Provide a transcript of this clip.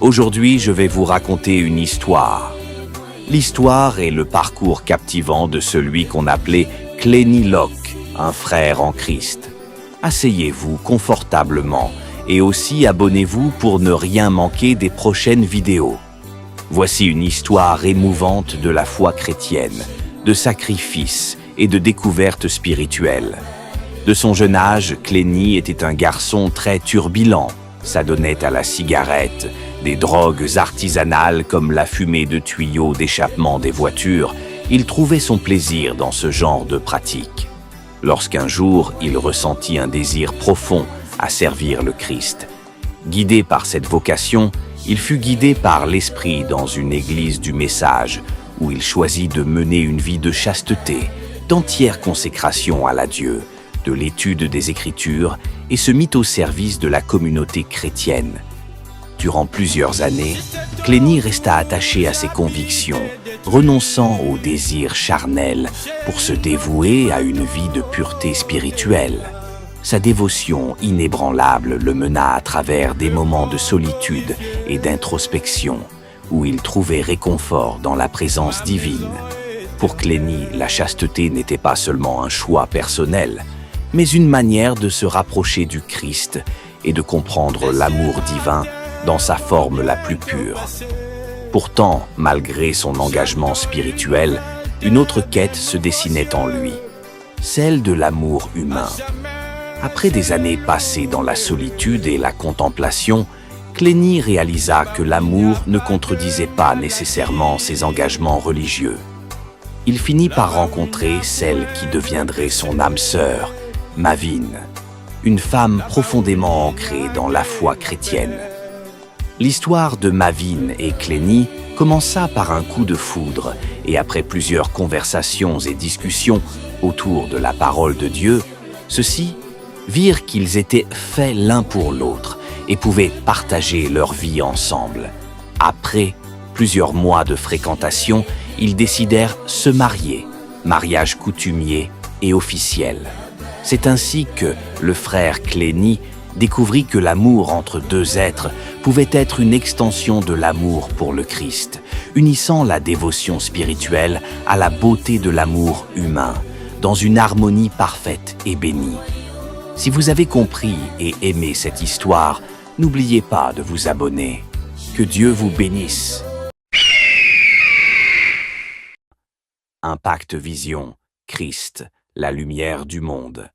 Aujourd'hui, je vais vous raconter une histoire. L'histoire est le parcours captivant de celui qu'on appelait Clénie Locke, un frère en Christ. Asseyez-vous confortablement et aussi abonnez-vous pour ne rien manquer des prochaines vidéos. Voici une histoire émouvante de la foi chrétienne, de sacrifice et de découverte spirituelle. De son jeune âge, Clénie était un garçon très turbulent, s'adonnait à la cigarette, des drogues artisanales comme la fumée de tuyaux d'échappement des voitures. Il trouvait son plaisir dans ce genre de pratique. Lorsqu'un jour, il ressentit un désir profond à servir le Christ. Guidé par cette vocation, il fut guidé par l'Esprit dans une église du Message, où il choisit de mener une vie de chasteté, d'entière consécration à la Dieu, de l'étude des Écritures et se mit au service de la communauté chrétienne. Durant plusieurs années, Clénie resta attaché à ses convictions, renonçant aux désirs charnels pour se dévouer à une vie de pureté spirituelle. Sa dévotion inébranlable le mena à travers des moments de solitude et d'introspection, où il trouvait réconfort dans la présence divine. Pour Clénie, la chasteté n'était pas seulement un choix personnel, mais une manière de se rapprocher du Christ et de comprendre l'amour divin dans sa forme la plus pure. Pourtant, malgré son engagement spirituel, une autre quête se dessinait en lui, celle de l'amour humain. Après des années passées dans la solitude et la contemplation, Clénie réalisa que l'amour ne contredisait pas nécessairement ses engagements religieux. Il finit par rencontrer celle qui deviendrait son âme sœur, Mavine, une femme profondément ancrée dans la foi chrétienne. L'histoire de Mavine et Clénie commença par un coup de foudre et après plusieurs conversations et discussions autour de la parole de Dieu, ceux-ci virent qu'ils étaient faits l'un pour l'autre et pouvaient partager leur vie ensemble. Après plusieurs mois de fréquentation, ils décidèrent se marier, mariage coutumier et officiel. C'est ainsi que le frère Clénie découvrit que l'amour entre deux êtres pouvait être une extension de l'amour pour le Christ, unissant la dévotion spirituelle à la beauté de l'amour humain, dans une harmonie parfaite et bénie. Si vous avez compris et aimé cette histoire, n'oubliez pas de vous abonner. Que Dieu vous bénisse. Impact Vision, Christ, la lumière du monde.